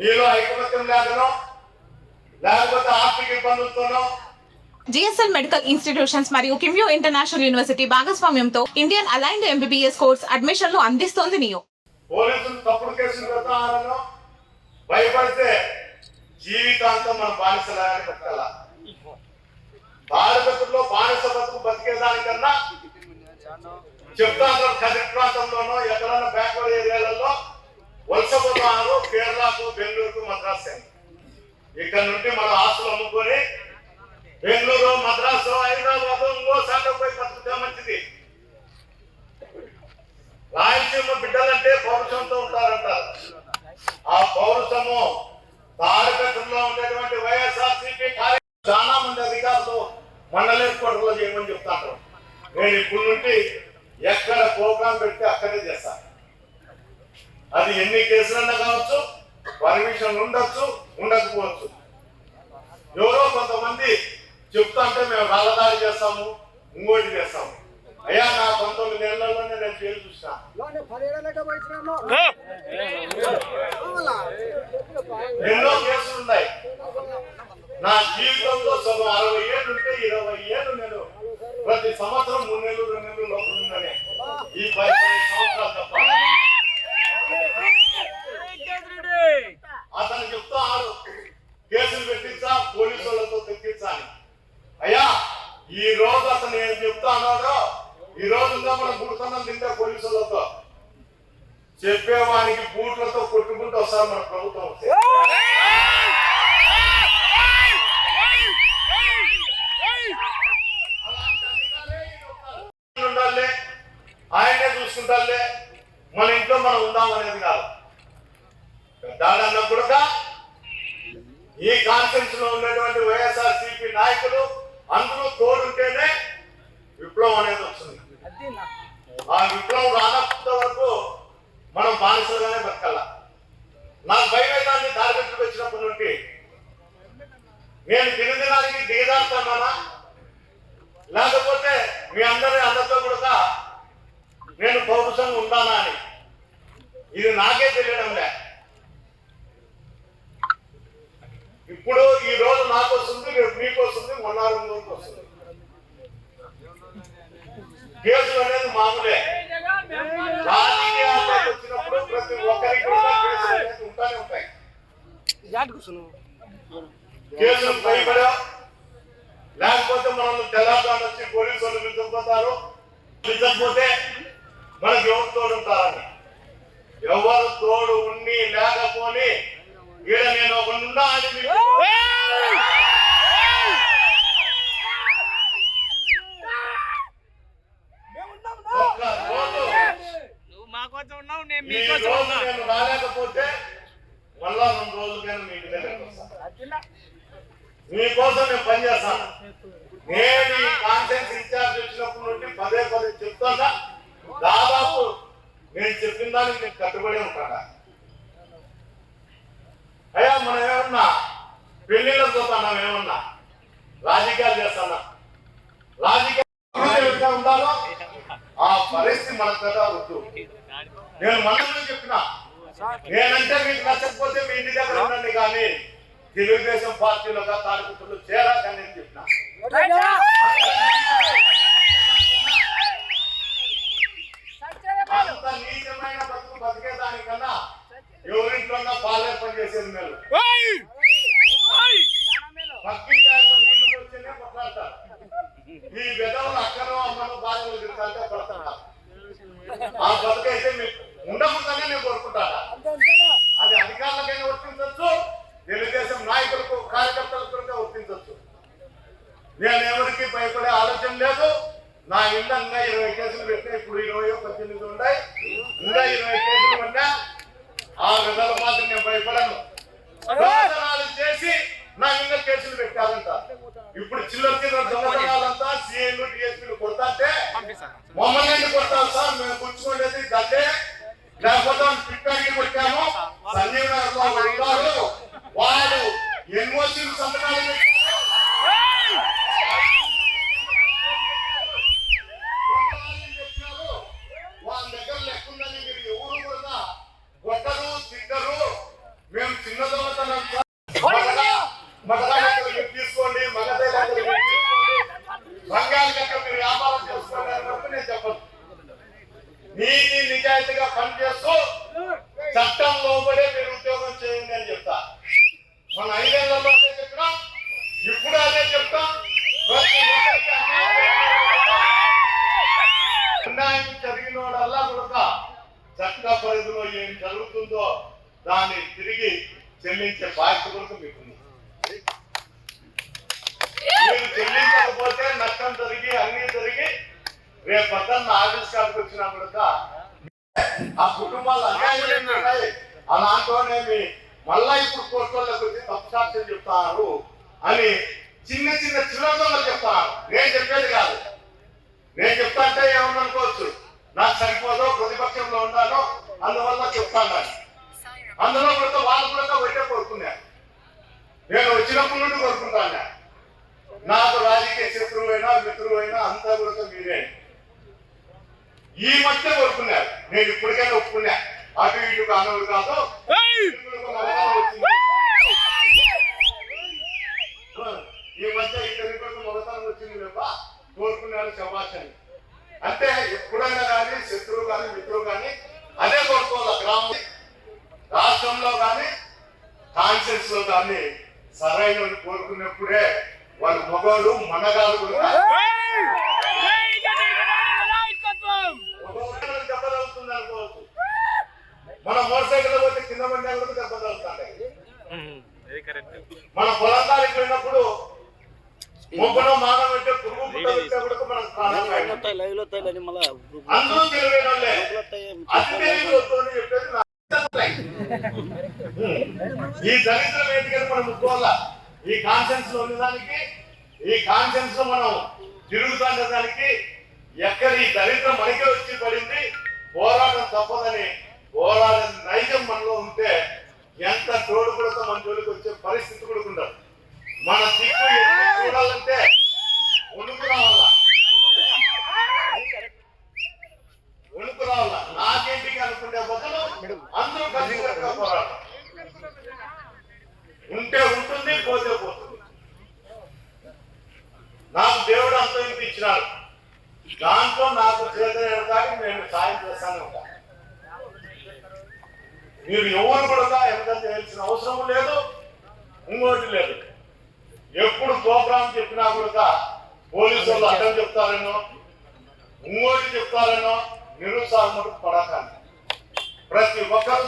మీలో ఐకమత్యం లేకనో లేకపోతే ఆర్థిక ఇబ్బందులతోనో జిఎస్ఎల్ మెడికల్ ఇన్స్టిట్యూషన్స్ మరియు కిమ్యూ ఇంటర్నేషనల్ యూనివర్సిటీ భాగస్వామ్యంతో ఇండియన్ అలైన్డ్ ఎంబీబీఎస్ కోర్స్ అడ్మిషన్లు అందిస్తోంది నియో. పోలీసులు తప్పుడు కేసులు పెడతారనో భయపడితే జీవితాంతం మన బానిసలాగానే బతకాల. భారతదేశంలో బానిస బతుకు బతికేదానికన్నా చెప్తాను కదిరి ప్రాంతంలోనో ఎక్కడన్నా బ్యాక్వర్డ్ ఏరియాలలో వలసపోతున్నారు. కేరళకు, బెంగళూరుకు, మద్రాసు. ఇక్కడ నుండి మన ఆస్తులు అమ్ముకొని బెంగళూరు, మద్రాసు, హైదరాబాద్ ఇంకోసారి పోయి బతుకుతే మంచిది. రాయలసీమ బిడ్డలంటే పౌరుషంతో ఉంటారంటారు. ఆ పౌరుషము తారకత్రంలో ఉండేటువంటి వైఎస్ఆర్సీపీ చాలా మంది అధికారులు మండల హెడ్ క్వార్టర్లో చేయమని చెప్తారు. నేను ఇప్పుడు నుండి ఎక్కడ ప్రోగ్రాం పెడితే అక్కడే చేస్తాను. అది ఎన్ని కేసులన్నా కావచ్చు, పర్మిషన్ ఉండొచ్చు, ఉండకపోవచ్చు. ఎవరో కొంతమంది చెప్తా అంటే మేము రాళ్ళదాడి చేస్తాము, ఇంకోటి చేస్తాము. అయ్యా నా 19 ఏళ్లలోనే నేను జైలు చూసినా. ఎన్నో కేసులు ఉన్నాయి. నా జీవితంలో 60 ఏళ్ళు ఉంటే 20 ఏళ్ళు నేను ప్రతి సంవత్సరం 3 నెలలు 2 నెలలు లోపల ఉందనే ఈ 10 సంవత్సరాలు తప్ప. అతను చెప్తాడు కేసులు పెట్టించా, పోలీసు వాళ్ళతో తెప్పించాలి. అయ్యా ఈ రోజు అతను ఏం చెప్తా అన్నాడో ఈ రోజు మనం గుడుతున్నాం తింటే పోలీసు వాళ్ళతో చెప్పేవానికి బూట్లతో కొట్టుకుంటూ వస్తారు మన ప్రభుత్వం వస్తే. ఉండాలి, ఆయనే చూసుకుంటాలే, మన ఇంట్లో మనం ఉందాం అనేది కాదు. దాడన్నా కూడా ఈ కాన్ఫరెన్స్ లో ఉన్నటువంటి వైఎస్ఆర్సీపీ నాయకులు అందరూ తోడుంటేనే విప్లవం అనేది వస్తుంది. ఆ విప్లవం రానంత వరకు మనం బానిసలుగానే బతకాల. నాకు భయమైదాన్ని దారిపెట్టుకు వచ్చినప్పటి నుండి నేను దినదినానికి దిగజారుతున్నానా లేకపోతే మీ అందరి అందరితో కూడా నేను పౌరుషంగా ఉండానా అని ఇది నాకే తెలియడం లే. ఇప్పుడు ఈ రోజు నాకు వస్తుంది, రేపు మీకు వస్తుంది, మొన్న రోజుకి వస్తుంది. కేసులు అనేది మామూలే. రాజకీయాల్లో వచ్చినప్పుడు ప్రతి ఒక్కరికి కూడా కేసులు అనేది ఉంటానే ఉంటాయి. కేసులు భయపడా లేకపోతే మనల్ని తెలంగాణ వచ్చి పోలీసు వాళ్ళు విధిపోతారు. విధకపోతే మనకు ఎవరు తోడు ఉంటారని. ఎవరు తోడు ఉండి లేకపోని ఈడ నేను ఒకనున్నా అని నేను రాలేకపోతే మళ్ళా 2 రోజులకైనా మీ దగ్గరకు వస్తాను. మీకోసం నేను పనిచేస్తాను. నేను ఈ కాన్ఫరెన్స్ ఇన్ఛార్జ్ వచ్చినప్పటి నుండి పదే చెప్తానా. దాదాపు నేను చెప్పిన దానికి నేను కట్టుబడి ఉంటాను. అయ్యా మనం ఏమన్నా పెళ్లిళ్ళకు పోతున్నాం, ఏమన్నా రాజకీయాలు చేస్తున్నా, రాజకీయాలు ఉండాలో ఆ పరిస్థితి మన కదా వద్దు. నేను మనసులో చెప్పిన నేనంటే మీకు నచ్చకపోతే మీ ఇంటి దగ్గర ఉండండి, కానీ తెలుగుదేశం పార్టీలో తాడిపుత్రులు చేరాకని నేను చెప్పిన. అంత నీచమైన బతుకు బతికేదానికన్నా ఎవరింట్లో పాలే పని చేసేది మేలు. పక్కింటాయో నీళ్లు వచ్చేనే కొట్లాడతారు. ఈ విధవులు అక్కడో అమ్మను బాధలు తిరుగుతాంటే పడుతుంటారు. ఆ బతుకైతే మీకు ఉండకుండానే నేను కోరుకుంటాను. అది అధికారులకైనా వర్తించవచ్చు, తెలుగుదేశం నాయకులకు కార్యకర్తలకు వర్తించవచ్చు. నేను ఎవరికి భయపడే ఆలోచన లేదు. నా ఇల్లు ఇంకా 20 కేసులు పెట్టినా, ఇప్పుడు 20 18 ఉన్నాయి, ఇంకా 20 కేసులు ఉన్నా. ఆ విధాలు మాత్రం నేను భయపడను. దొంగతనాలు చేసి నా ఇంకా కేసులు పెట్టారంట. ఇప్పుడు చిల్లర దొంగతనాలంతా సీఎంలు డిఎస్పీలు కొడతాంటే మమ్మల్ని ఎందుకు కొడతారు సార్? మేము కూర్చుకోండి గడ్డే లేకపోతే పిట్టాకి కొట్టాము. సంజీవ్ నగర్ లో ఉంటారు, వాడు ఎన్ఓసీలు సంతకాలు పెట్టారు. వాళ్ళ దగ్గర లెక్కుందని మీరు ఎవరు కూడా కొట్టరు, తిట్టరు. మేము చిన్నదో ఏం జరుగుతుందో దాన్ని తిరిగి చెల్లించే బాధ్యత కూడా మీకుంది. మీరు చెల్లించకపోతే నష్టం జరిగి అన్ని జరిగి రేపు పొద్దున్న ఆవిష్కారానికి వచ్చినా కూడా ఆ కుటుంబాలు అన్యాయం చేస్తున్నాయి. అలాంటివి మళ్ళా ఇప్పుడు కోర్టులోకి వచ్చి తప్పు సాక్ష్యం చెప్తారు అని చిన్న చిన్న చిల్లరలో చెప్తాను. నేను చెప్పేది కాదు. నేను చెప్తా అంటే ఏమనుకోవచ్చు, నాకు సరిపోదో ప్రతిపక్షంలో ఉన్నాను అందువల్ల చెప్తాను. అందులో కూడా వాళ్ళు కూడా పెట్టే కోరుకున్నాను. నేను వచ్చినప్పటి నుండి కోరుకుంటాను. నాకు రాజకీయ శత్రువైనా మిత్రువైనా అంతా కూడా మీరే. ఈ మధ్య కోరుకున్నారు. నేను ఇప్పటికైనా ఒప్పుకున్నా. అటు ఇటు కానవి కాదు. ఈ మధ్య ఇద్దరి కోసం మొదటి వచ్చింది లేక కోరుకున్నారు శభాషని. అంటే ఎప్పుడైనా కానీ శత్రువు కానీ మిత్రువు కానీ అదే కోరుకోవాలి. గ్రామం రాష్ట్రంలో కానీ కాన్షియస్ లో కానీ సరైన కోరుకున్నప్పుడే వాళ్ళు మగవాడు మనగాడు కూడా దెబ్బతలుతుంది అనుకోవచ్చు. మన మోటార్ సైకిల్ పోతే కింద పడినా కూడా దెబ్బతలుతాయి. మన పొలంకానికి పోయినప్పుడు మొక్కలో మానం పెట్టే పురుగు పుట్ట పెట్టే కూడా మనకు ప్రాణాలు అందరూ తెలివైన వాళ్ళే. అతి తెలివి వస్తుందని చెప్పేది ఈ దరిద్రం ఏంటికని మనం ముట్టుకోవాలా. ఈ కాన్షియన్స్ లో ఉన్నదానికి ఈ కాన్షియన్స్ లో మనం తిరుగుతున్న దానికి ఎక్కడ ఈ దరిద్రం మనకే వచ్చి పడింది. పోరాటం తప్పదని పోరాడే నైజం మనలో ఉంటే ఎంత తోడు కూడా మన జోలికి వచ్చే పరిస్థితి కూడా ఉండదు. మన దిక్కు చూడాలంటే వణుకు రావాలా, వణుకు రావాలా. నాకేంటికి అనుకునే బదులు అందరూ కలిసికట్టుగా పోరాటం ఉంటే ఉంటుంది, పోతే పోతుంది. నాకు దేవుడు అంత ఇంత ఇచ్చినాడు. దాంట్లో నాకు చేతనడానికి నేను సాయం చేస్తాను. మీరు ఎవరు కూడా ఎంత చేయాల్సిన అవసరం లేదు, ఇంకోటి లేదు. ఎప్పుడు ప్రోగ్రాం చెప్పినా కూడా పోలీసు వాళ్ళు అడ్డం చెప్తారనో ఇంకోటి చెప్తారనో నిరుత్సాహం పడకండి. ప్రతి ఒక్కరూ